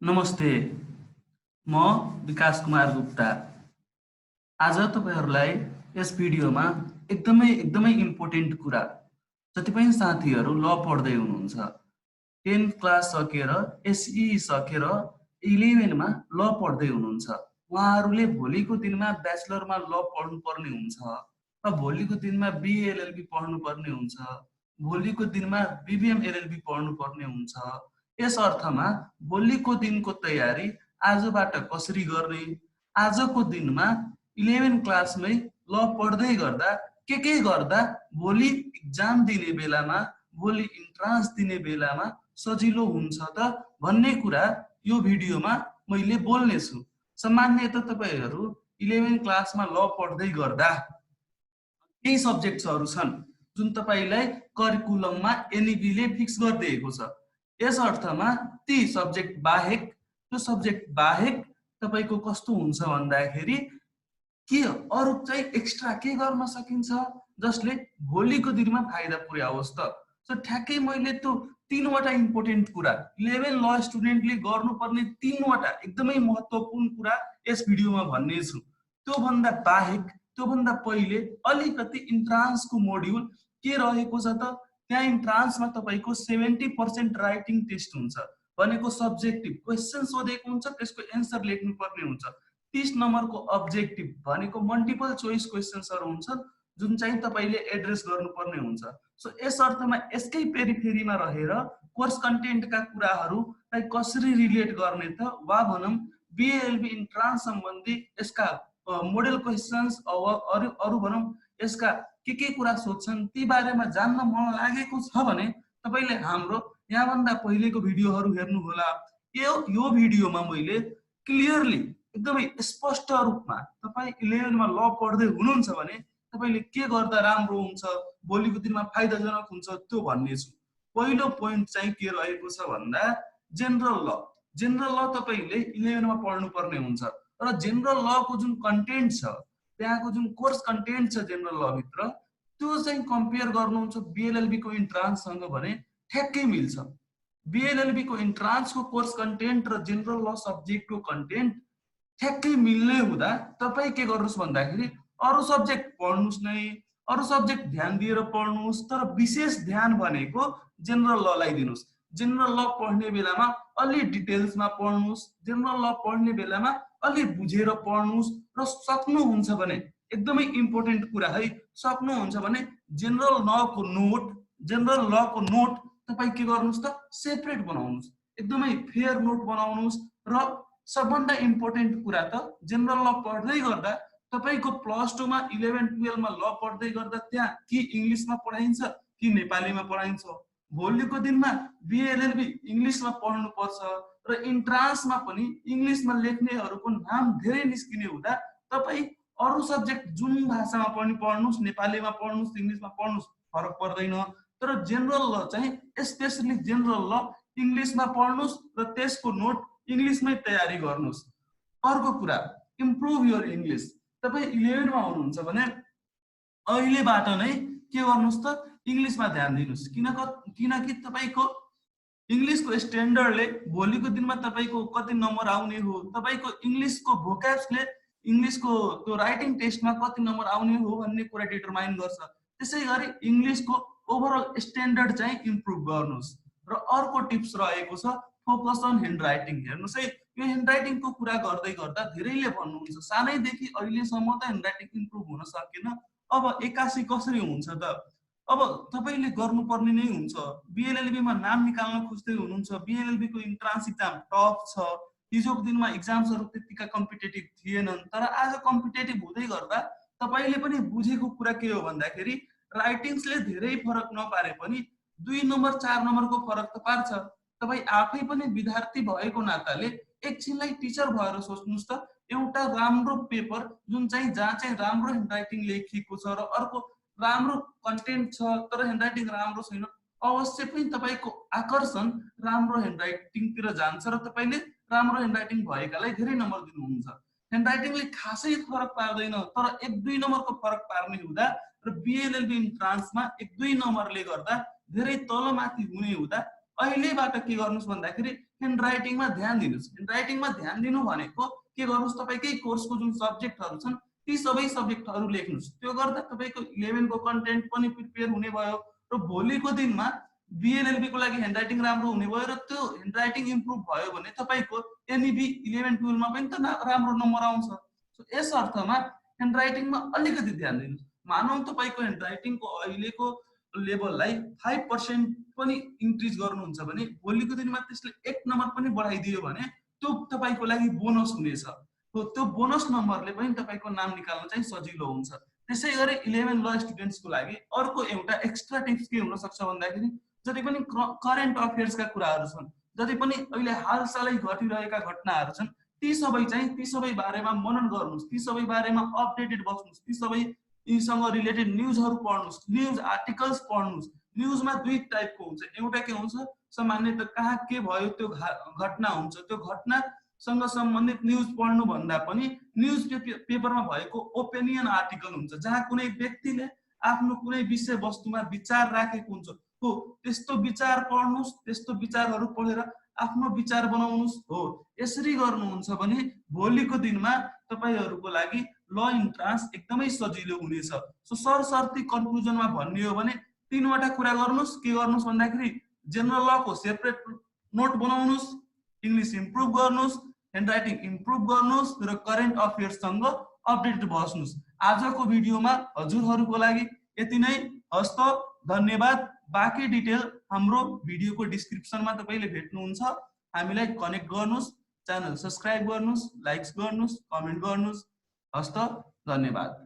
नमस्ते, म विकास कुमार गुप्ता। आज तपाईहरुलाई यस भिडियोमा एकदमै इम्पोर्टेन्ट कुरा, जति पनि साथीहरु ल पढ्दै हुनुहुन्छ, 10 क्लास सकेर एसई सकेर 11 मा ल पढ्दै हुनुहुन्छ, उहाँहरुले भोलिको दिनमा ब्याचलरमा ल पढ्नुपर्ने हुन्छ, भोलिको दिनमा B.A.LL.B पढ्नुपर्ने हुन्छ, भोलिको दिनमा BBM LLB पढ्नुपर्ने हुन्छ। यस अर्थमा भोलिको दिनको तयारी आजबाट कसरी गर्ने, आजको दिनमा 11 क्लासमै ल पढ्दै गर्दा के गर्दा भोलि एक्जाम दिने बेलामा, भोलि इन्ट्रान्स दिने बेलामा सजिलो हुन्छ त भन्ने कुरा यो भिडियोमा मैले बोल्ने छु। सामान्यतः तपाईहरु 11 क्लासमा ल पढ्दै गर्दा केही सब्जेक्ट्सहरु छन् जुन तपाईलाई करिकुलममा एनईबी ले फिक्स गरिदिएको छ। यस अर्थमा ती सब्जेक्ट बाहेक, त्यो सब्जेक्ट बाहेक तपाईको कस्तो हुन्छ भन्दाखेरि के अरु चाहिँ एक्स्ट्रा के गर्न सकिन्छ जसले भोलिको दिनमा फाइदा पुर्याओस् त। सो ठ्याक्कै मैले त्यो तीनवटा इम्पोर्टेन्ट कुरा 11 ल स्टुडेन्टले गर्नुपर्ने तीनवटा एकदमै महत्त्वपूर्ण कुरा यस भिडियोमा भन्ने छु। त्यो भन्दा बाहेक, त्यो भन्दा पहिले अलिकति इन्ट्रान्सको मोड्युल के रहेको छ त, त्यहाँ इन्ट्रान्समा तपाईको 70% राइटिङ टेस्ट हुन्छ, भनेको सब्जेक्टिभ क्वेशन सोधेको हुन्छ, त्यसको एन्सर लेख्नु पर्ने हुन्छ। 30 नम्बरको अब्जेक्टिभ भनेको मल्टिपल चोइस क्वेशन्सहरु हुन्छन् जुन चाहिँ तपाईले एड्रेस गर्नुपर्ने हुन्छ। सो यस अर्थमा यसकै पेरिफेरीमा रहेर कोर्स कन्टेन्टका कुराहरुलाई कसरी रिलेट गर्ने त, वा भनौं B.A.LL.B इन्ट्रान्स सम्बन्धी यसका मोडल क्वेशन्स अरु भनौं यसका के कुरा सोध्छन् ती बारेमा जान्न मन लागेको छ भने तपाईले हाम्रो यहाँ भन्दा पहिलेको भिडियोहरु हेर्नु होला। यो भिडियोमा मैले क्लियरली एकदमै स्पष्ट रूपमा तपाई 11 मा ल पढ्दै हुनुहुन्छ भने तपाईले के गर्दा राम्रो हुन्छ, भोलिको दिनमा फाइदाजनक हुन्छ त्यो भन्ने छु। पहिलो पोइन्ट चाहिँ के रहेको छ भन्दा जेनरल ल। जेनरल ल तपाईले 11 मा पढ्नु पर्ने हुन्छ र जेनरल ल को जुन कन्टेन्ट छ, त्यहाँको जुन कोर्स कन्टेन्ट छ जेनरल ल भित्र, त्यो चाहिँ कम्पेयर गर्नुहुन्छ B.A.LL.B को इन्ट्रान्स सँग भने ठ्याक्कै मिल्छ। B.A.LL.B को इन्ट्रान्स को कोर्स कन्टेन्ट र जेनरल ल सब्जेक्टको कन्टेन्ट ठ्याक्कै मिल्ने हुँदा तपाई के गर्नुस् भन्दाखेरि अरु सब्जेक्ट पढ्नुस् नै, अरु सब्जेक्ट ध्यान दिएर पढ्नुस्, तर विशेष ध्यान भनेको जेनरल ल लाई दिनुस्। जेनरल ल पढ्ने बेलामा अलि डिटेल्समा पढ्नुस्, जेनरल ल पढ्ने बेलामा अलि बुझेर पढ्नुस् र सक्नुहुन्छ भने एकदमै इम्पोर्टेन्ट कुरा है, सक्नुहुन्छ भने जेनरल ल को नोट तपाई के गर्नुस् त सेपरेट बनाउनुस्, एकदमै फेयर नोट बनाउनुस्। र सबभन्दा इम्पोर्टेन्ट कुरा त जेनरल ल पढ्दै गर्दा तपाईको प्लस 2 मा 11 12 मा ल पढ्दै गर्दा त्यहाँ कि इंग्लिशमा पढाइन्छ कि नेपालीमा पढाइन्छ। भोलिको दिनमा B.A.LL.B इंग्लिशमा पढ्नु पर्छ र इन्ट्रान्समा पनि इंग्लिशमा लेख्नेहरुको नाम धेरै निस्किने हुँदा तपाई अरु सब्जेक्ट जुन भाषामा पनि पढ्नुस्, नेपालीमा पढ्नुस्, इंग्लिशमा पढ्नुस्, फरक पर्दैन। तर जेनरल ल चाहिँ स्पेशली जेनरल ल इंग्लिशमा पढ्नुस् र त्यसको नोट इंग्लिशमै तयारी गर्नुस्। अर्को कुरा इम्प्रुभ योर इंग्लिश। तपाई 11 मा हुनुहुन्छ भने अहिलेबाट नै के गर्नुस् त इंग्लिशमा ध्यान दिनुस्, किनकि तपाईको इंग्लिशको स्ट्यान्डर्डले भोलिको दिनमा तपाईको कति नम्बर आउने हो, तपाईको इंग्लिशको भोक्याब्सले इंग्लिशको त्यो राइटिङ टेस्टमा कति नम्बर आउने हो भन्ने कुरा डिटरमाइन गर्छ। त्यसैगरी इंग्लिशको ओभरअल स्ट्यान्डर्ड चाहिँ इम्प्रुभ गर्नुस्। र अर्को टिप्स रहेको छ फोकस अन ह्यान्ड राइटिङ। हेर्नुस् है, यो ह्यान्ड राइटिङको कुरा गर्दै गर्दा धेरैले भन्नुहुन्छ सानैदेखि अहिलेसम्म त ह्यान्ड राइटिङ इम्प्रुभ हुन सकेन, अब 81 कसरी हुन्छ त। अब तपाईले गर्नुपर्ने नै हुन्छ। B.A.LL.B मा नाम निकाल्न खोज्दै हुनुहुन्छ, B.A.LL.B को इन्ट्रान्स एक्जाम टफ छ, हिजोको दिनमा एक्जाम्सहरु त्यतिका कम्पिटेटिभ थिएनन्, तर आज कम्पिटेटिभ हुँदै गर्दा तपाईले पनि बुझेको कुरा के हो भन्दाखेरि राइटिङ्सले धेरै फरक नपारे पनि 2 नम्बर 4 नम्बरको फरक त पार्छ। तपाई आफै पनि विद्यार्थी भएको नाताले एकछिनलाई टिचर भएर सोच्नुस् त, एउटा राम्रो पेपर जुन चाहिँ जहाँ चाहिँ राम्रो ह्यान्ड राइटिङ लेखिएको छ र अर्को राम्रो कन्टेन्ट छ तर ह्यान्ड राइटिङ राम्रो छैन, अवश्य पनि तपाईको आकर्षण राम्रो ह्यान्ड राइटिङतिर जान्छ र तपाईले राम्रो ह्यान्ड राइटिङ भएकालाई धेरै नम्बर दिनुहुन्छ। ह्यान्ड राइटिङले खासै फरक पार्दैन, तर 1-2 नम्बरको फरक पार्ने हुँदा र B.A.LL.B इन्ट्रान्समा 1-2 नम्बरले गर्दा धेरै तलमाथि हुने हुँदा अहिलेबाट के गर्नुस् भन्दाखेरि ह्यान्ड राइटिङमा ध्यान दिनुस्। ह्यान्ड राइटिङमा ध्यान दिनु भनेको के गर्नुस्, तपाईँकै कोर्सको जुन सब्जेक्टहरू छन् ती सबै सब्जेक्टहरू लेख्नुस्। त्यो गर्दा तपाईँको 11 को कन्टेन्ट पनि प्रिपेयर हुने भयो र भोलिको दिनमा BLLB को लागि ह्यान्ड राइटिङ राम्रो हुने भयो र त्यो ह्यान्ड राइटिङ इम्प्रुभ भयो भने तपाईँको NEB 11 12 मा पनि त राम्रो नम्बर आउँछ। यस अर्थमा ह्यान्ड राइटिङमा अलिकति ध्यान दिनुहोस्। मानौँ तपाईँको ह्यान्ड राइटिङको अहिलेको लेभललाई 5% पनि इन्क्रिज गर्नुहुन्छ भने भोलिको दिनमा त्यसले 1 नम्बर पनि बढाइदियो भने त्यो तपाईँको लागि बोनस हुनेछ। त्यो बोनस नम्बरले पनि तपाईँको नाम निकाल्न चाहिँ सजिलो हुन्छ। त्यसै गरी 11 ल स्टुडेन्ट्सको लागि अर्को एउटा एक्स्ट्रा टिप्स के हुन सक्छ भन्दाखेरि जति पनि करेन्ट अफेयर्सका कुराहरू छन्, जति पनि अहिले हालसालै घटिरहेका घटनाहरू छन्, ती सबै बारेमा मनन गर्नुस्, ती सबै बारेमा अपडेटेड बस्नुस्, ती सबै यीसँग रिलेटेड न्युजहरू पढ्नुस्, न्युज आर्टिकल्स पढ्नुस्। न्युजमा दुई टाइपको हुन्छ, एउटा के हुन्छ सामान्यतः कहाँ के भयो त्यो घटना हुन्छ, त्यो घटनासँग सम्बन्धित न्युज पढ्नु भन्दा पनि न्युज पेपरमा भएको ओपिनियन आर्टिकल हुन्छ जहाँ कुनै व्यक्तिले आफ्नो कुनै विषय वस्तुमा विचार राखेको हुन्छ। हो त्यस्तो विचार पढ्नुस्, त्यस्तो विचारहरू पढेर आफ्नो विचार बनाउनुस्। हो यसरी गर्नुहुन्छ भने भोलिको दिनमा तपाईहरुको लागि ल इन्ट्रान्स एकदमै सजिलो हुनेछ। सो सरसर्ती कन्क्लुजनमा भन्ने हो भने तीनवटा कुरा गर्नुस्। के गर्नुस् भन्दाखेरि जनरल लको सेपरेट नोट बनाउनुस्, इंग्लिश इम्प्रुभ गर्नुस्, ह्यान्ड राइटिङ इम्प्रुभ गर्नुस् र करेन्ट अफेयर्ससँग अपडेटेड बस्नुस्। आजको भिडियोमा हजुरहरूको लागि यति नै। हस्त धन्यवाद। बाँकी डिटेल हाम्रो भिडियोको डिस्क्रिप्सनमा तपाईले भेट्नुहुन्छ। हामीलाई कनेक्ट गर्नुस्, च्यानल सब्स्क्राइब गर्नुस्, लाइक्स गर्नुस्, कमेन्ट गर्नुस्। हस्त धन्यवाद।